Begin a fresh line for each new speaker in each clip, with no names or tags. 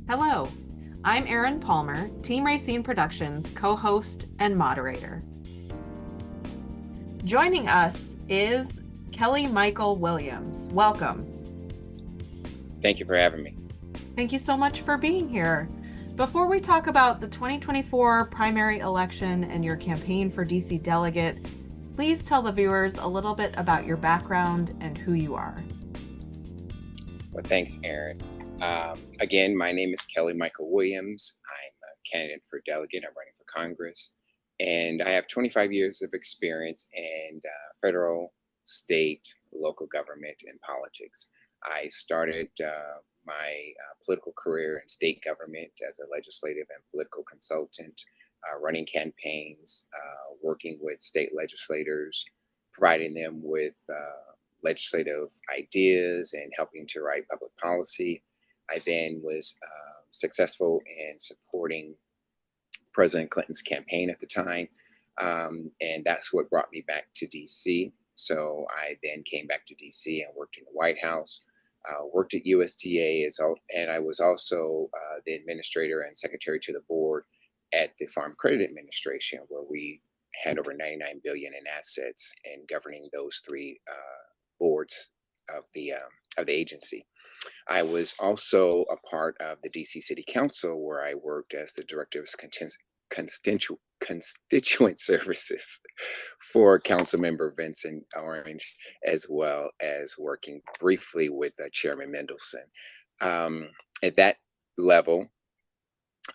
Hello, I'm Erin Palmer, Team Rayceen Productions co-host and moderator. Joining us is Mikel Williams. Welcome.
Thank you for having me.
Thank you so much for being here. Before we talk about the 2024 primary election and your campaign for DC Delegate, please tell the viewers a little bit about your background and who you are.
Well, thanks, Erin. Again, my name is Mikel Williams. I'm a candidate for delegate. I'm running for Congress. And I have 25 years of experience in federal, state, local government, and politics. I started my political career in state government as a legislative and political consultant, running campaigns, working with state legislators, providing them with legislative ideas and helping to write public policy. I then was successful in supporting President Clinton's campaign at the time. And that's what brought me back to DC. So I then came back to DC and worked in the White House, worked at USDA, and I was also the administrator and secretary to the board at the Farm Credit Administration, where we had over 99 billion in assets and governing those three boards of the agency. I was also a part of the DC City Council, where I worked as the director of constituent services for Councilmember Vincent Orange, as well as working briefly with Chairman Mendelson. At that level,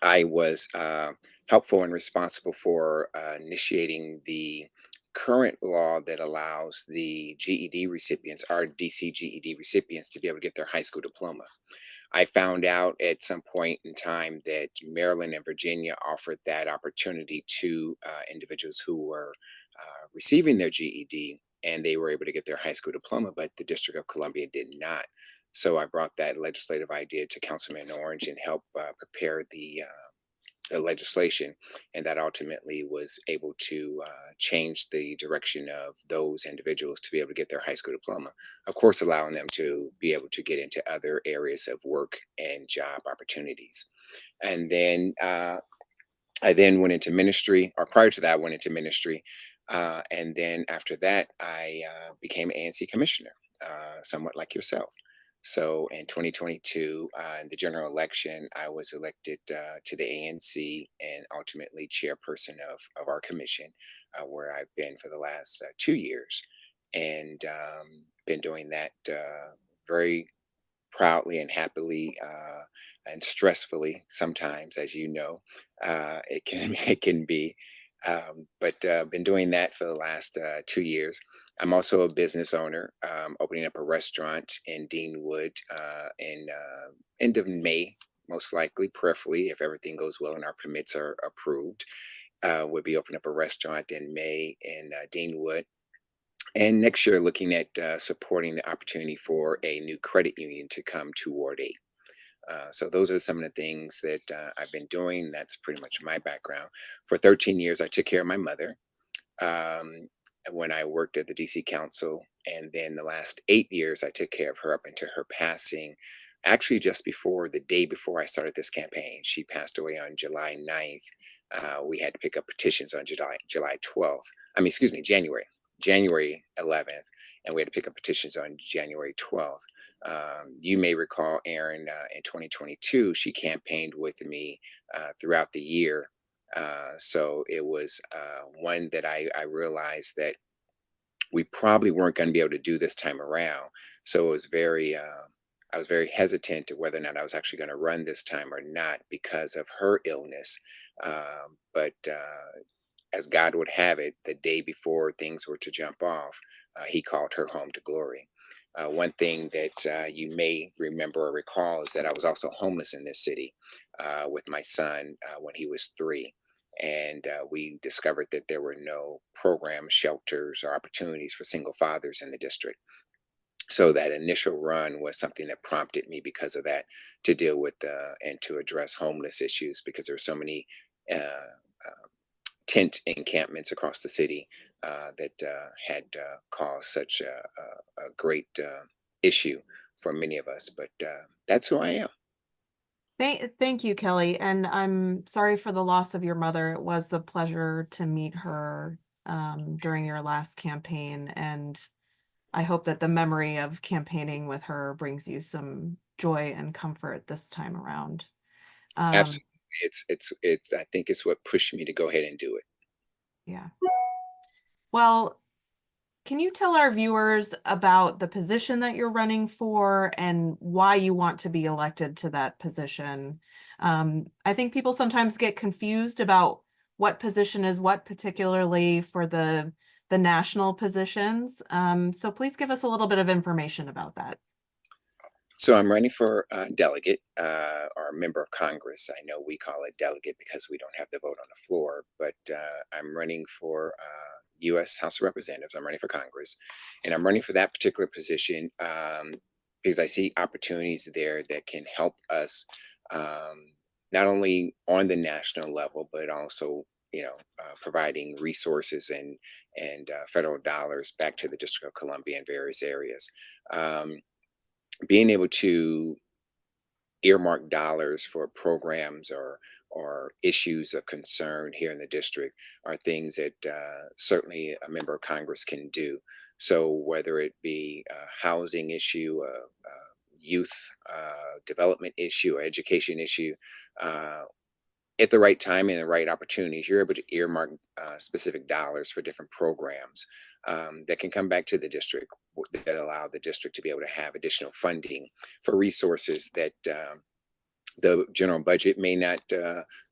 I was helpful and responsible for initiating the current law that allows the GED recipients, our DC GED recipients, to be able to get their high school diploma. I found out at some point in time that Maryland and Virginia offered that opportunity to individuals who were receiving their GED, and they were able to get their high school diploma, but the District of Columbia did not. So I brought that legislative idea to Councilman Orange and helped prepare the legislation, and that ultimately was able to change the direction of those individuals to be able to get their high school diploma, of course allowing them to be able to get into other areas of work and job opportunities. And then I then went into ministry, or prior to that I went into ministry, and then after that I became ANC commissioner, somewhat like yourself. So in 2022, in the general election, I was elected to the ANC and ultimately chairperson of our commission, where I've been for the last 2 years, and been doing that very proudly and happily and stressfully sometimes, as you know, it can it can be. But been doing that for the last 2 years. I'm also a business owner, opening up a restaurant in Deanwood in end of May, most likely, prayerfully, if everything goes well and our permits are approved. We'll be opening up a restaurant in May in Deanwood. And next year, looking at supporting the opportunity for a new credit union to come to Ward 8. So those are some of the things that I've been doing. That's pretty much my background. For 13 years, I took care of my mother when I worked at the DC Council. And then the last 8 years, I took care of her up until her passing. Actually, just before the day before I started this campaign, she passed away on July 9th. We had to pick up petitions on July 12th. Excuse me, January 11th, and we had to pick up petitions on January 12th. You may recall, Erin, in 2022, she campaigned with me throughout the year. So it was one that I realized that we probably weren't going to be able to do this time around. So it was I was very hesitant to whether or not I was actually going to run this time or not because of her illness. But as God would have it, the day before things were to jump off, he called her home to glory. One thing that you may remember or recall is that I was also homeless in this city with my son when he was 3. And we discovered that there were no programs, shelters, or opportunities for single fathers in the district. So that initial run was something that prompted me because of that to deal with and to address homeless issues because there were so many tent encampments across the city that had caused such a great issue for many of us. But that's who I am.
Thank you, Kelly. And I'm sorry for the loss of your mother. It was a pleasure to meet her during your last campaign. And I hope that the memory of campaigning with her brings you some joy and comfort this time around. Um,
Absolutely. It's I think it's what pushed me to go ahead and do it.
yeah. Well, can you tell our viewers about the position that you're running for and why you want to be elected to that position? I think people sometimes get confused about what position is what, particularly for the national positions. So please give us a little bit of information about that.
So I'm running for delegate or member of Congress. I know we call it delegate because we don't have the vote on the floor, but I'm running for U.S. House of Representatives. I'm running for Congress, and I'm running for that particular position because I see opportunities there that can help us um, not only on the national level, but also providing resources and federal dollars back to the District of Columbia in various areas. Um, Being able to earmark dollars for programs or issues of concern here in the district are things that certainly a member of Congress can do. So whether it be a housing issue, a youth development issue, or education issue, uh, at the right time and the right opportunities, you're able to earmark specific dollars for different programs that can come back to the district that allow the district to be able to have additional funding for resources that the general budget may not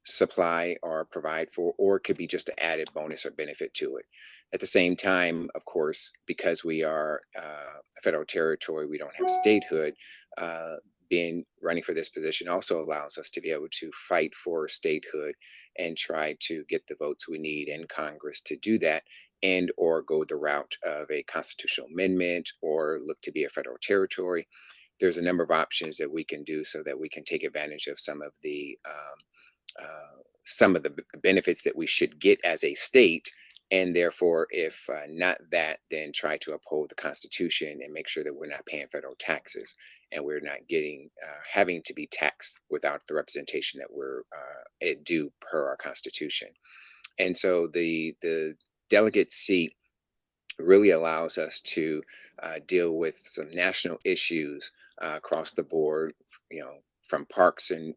supply or provide for, or it could be just an added bonus or benefit to it. At the same time, of course, because we are a federal territory, we don't have statehood. Uh, Being running for this position also allows us to be able to fight for statehood and try to get the votes we need in Congress to do that, and or go the route of a constitutional amendment or look to be a federal territory. There's a number of options that we can do so that we can take advantage of some of the benefits that we should get as a state, and therefore if not that, then try to uphold the constitution and make sure that we're not paying federal taxes and we're not getting having to be taxed without the representation that we're due per our constitution. And so the delegate seat really allows us to deal with some national issues across the board, from parks and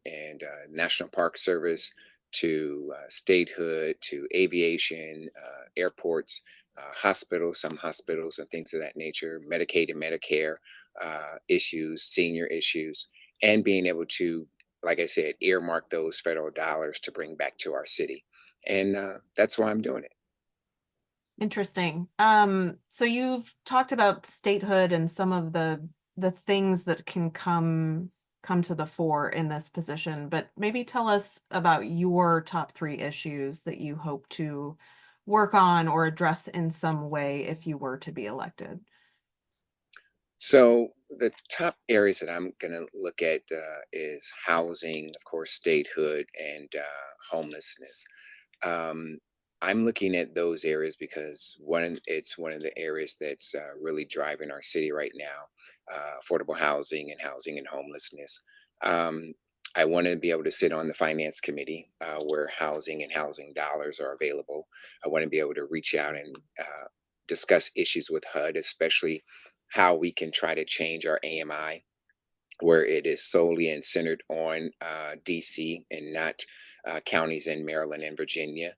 National Park Service to statehood to aviation, airports, hospitals, some hospitals, and things of that nature, Medicaid and Medicare issues, senior issues, and being able to, like I said, earmark those federal dollars to bring back to our city. And that's why I'm doing it.
Interesting. So you've talked about statehood and some of the things that can come to the fore in this position, but maybe tell us about your top three issues that you hope to work on or address in some way if you were to be elected.
So the top areas that I'm going to look at is housing, of course, statehood, and homelessness. Um, I'm looking at those areas because it's one of the areas that's really driving our city right now, affordable housing and homelessness. Um, I want to be able to sit on the finance committee where housing and housing dollars are available. I want to be able to reach out and discuss issues with HUD, especially how we can try to change our AMI where it is solely and centered on DC and not counties in Maryland and Virginia,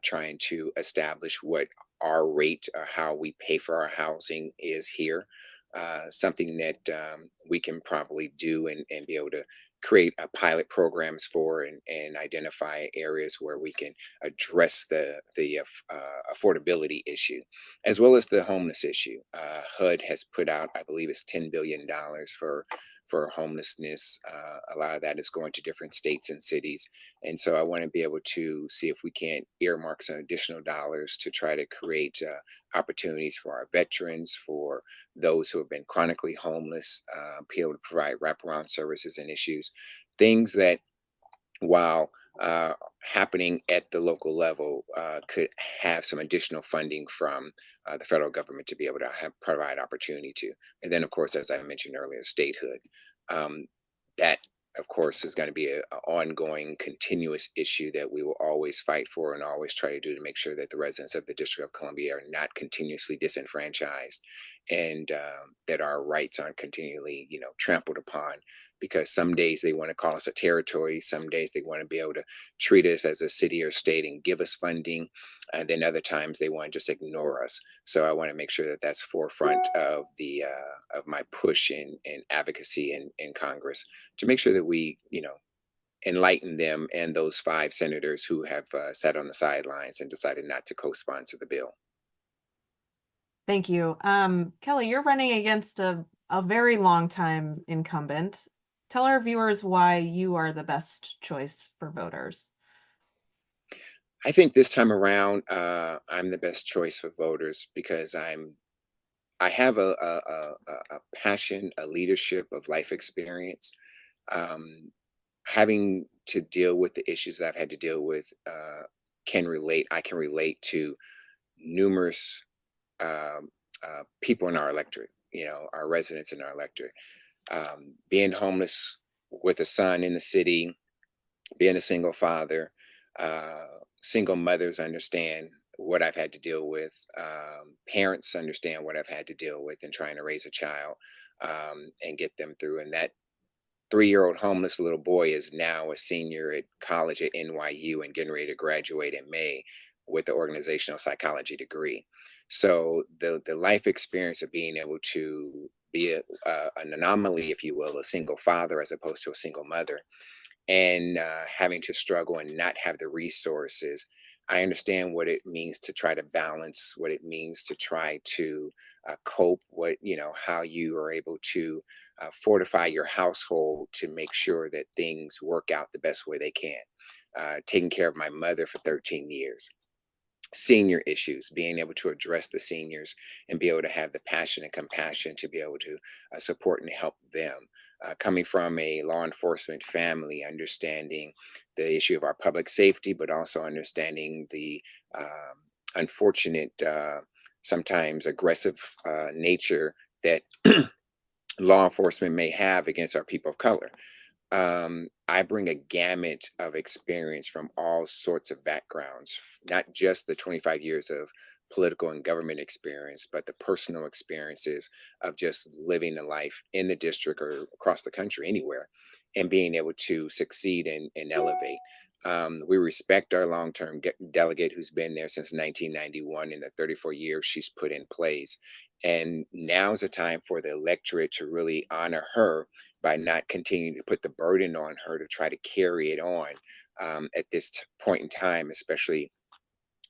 trying to establish what our rate or how we pay for our housing is here. Something that we can probably do and be able to create pilot programs for and identify areas where we can address the affordability issue as well as the homeless issue. HUD has put out, I believe it's $10 billion for homelessness. A lot of that is going to different states and cities. And so I want to be able to see if we can't earmark some additional dollars to try to create opportunities for our veterans, for those who have been chronically homeless, be able to provide wraparound services and issues, things that while happening at the local level could have some additional funding from the federal government to be able to provide opportunity to. And then, of course, as I mentioned earlier, statehood. Um, that of course, is going to be a ongoing, continuous issue that we will always fight for and always try to do to make sure that the residents of the District of Columbia are not continuously disenfranchised, and that our rights aren't continually, trampled upon. Because some days they want to call us a territory, some days they want to be able to treat us as a city or state and give us funding, and then other times they want to just ignore us. So I want to make sure that that's forefront of the of my push in advocacy in Congress, to make sure that we, enlighten them and those five senators who have sat on the sidelines and decided not to co-sponsor the bill.
Thank you. Kelly, you're running against a very long time incumbent. Tell our viewers why you are the best choice for voters.
I think this time around, I'm the best choice for voters because I have a passion, a leadership of life experience. Um, Having to deal with the issues that I've had to deal with, can relate. I can relate to numerous people in our electorate. Our residents in our electorate. Being homeless with a son in the city, being a single father, uh, single mothers understand what I've had to deal with. Parents understand what I've had to deal with in trying to raise a child, and get them through. And that 3-year-old homeless little boy is now a senior at college at NYU and getting ready to graduate in May with the organizational psychology degree. So the life experience of being able to be an anomaly, if you will, a single father as opposed to a single mother, and having to struggle and not have the resources. I understand what it means to try to balance, what it means to try to cope, how you are able to fortify your household to make sure that things work out the best way they can. Taking care of my mother for 13 years, senior issues, being able to address the seniors and be able to have the passion and compassion to be able to support and help them. Coming from a law enforcement family, understanding the issue of our public safety, but also understanding the unfortunate, sometimes aggressive nature that law enforcement may have against our people of color. I bring a gamut of experience from all sorts of backgrounds, not just the 25 years of political and government experience, but the personal experiences of just living a life in the district or across the country, anywhere, and being able to succeed and elevate. We respect our long-term delegate who's been there since 1991 in the 34 years she's put in place. And now's the time for the electorate to really honor her by not continuing to put the burden on her to try to carry it on, at this point in time, especially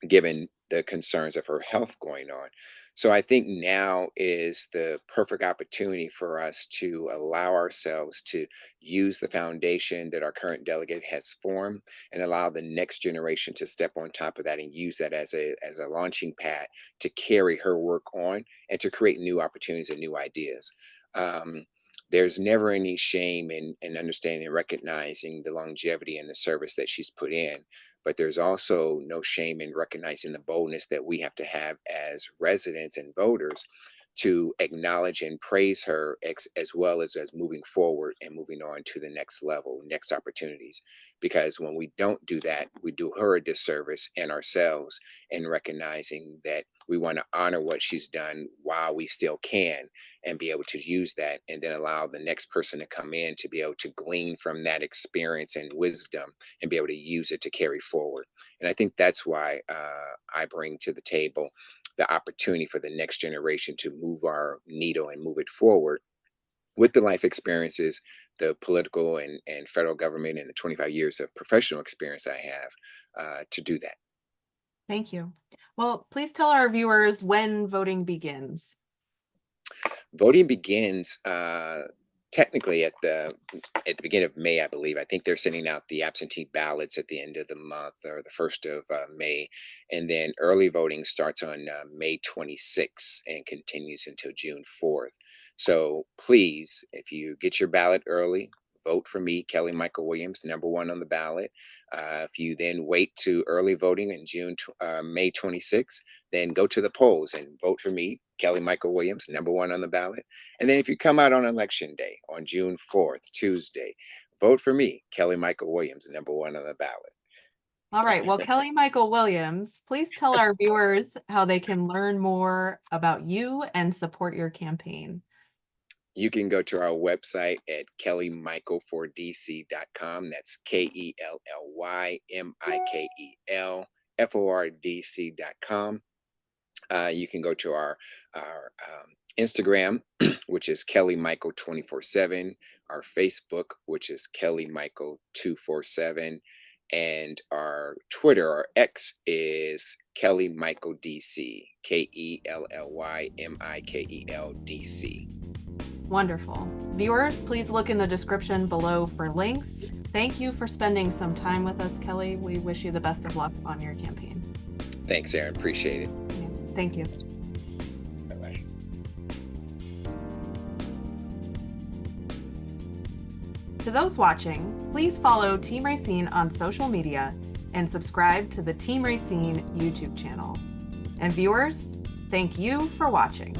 given the concerns of her health going on. So I think now is the perfect opportunity for us to allow ourselves to use the foundation that our current delegate has formed and allow the next generation to step on top of that and use that as a launching pad to carry her work on and to create new opportunities and new ideas. Um, there's never any shame in understanding and recognizing the longevity and the service that she's put in, but there's also no shame in recognizing the boldness that we have to have as residents and voters to acknowledge and praise her, as well as moving forward and moving on to the next level, next opportunities. Because when we don't do that, we do her a disservice and ourselves in recognizing that we want to honor what she's done while we still can, and be able to use that and then allow the next person to come in to be able to glean from that experience and wisdom and be able to use it to carry forward. And I think that's why I bring to the table the opportunity for the next generation to move our needle and move it forward with the life experiences, the political and federal government, and the 25 years of professional experience I have, to do that.
Thank you. Well, please tell our viewers when voting begins.
Voting begins technically at the beginning of May, I believe. I think they're sending out the absentee ballots at the end of the month or the first of May, and then early voting starts on May 26th and continues until June 4th. So please, if you get your ballot early, vote for me, Kelly Michael Williams, number one on the ballot. If you then wait to early voting in May 26th, then go to the polls and vote for me, Kelly Michael Williams, number one on the ballot. And then if you come out on election day on June 4th, Tuesday, vote for me, Kelly Michael Williams, #1 on the ballot.
All right. Well, Kelly Michael Williams, please tell our viewers how they can learn more about you and support your campaign.
You can go to our website at kellymichaelfordc.com. That's KELLYMIKELFORDC.com. You can go to our Instagram, which is Kelly Michael 24/7, our Facebook, which is Kelly Michael 247, and our Twitter or X is Kelly Michael DC, KELLYMIKELDC.
Wonderful. Viewers, please look in the description below for links. Thank you for spending some time with us, Kelly. We wish you the best of luck on your campaign.
Thanks, Erin. Appreciate it.
Yeah, thank you.
Bye-bye.
To those watching, please follow Team Rayceen on social media and subscribe to the Team Rayceen YouTube channel. And viewers, thank you for watching.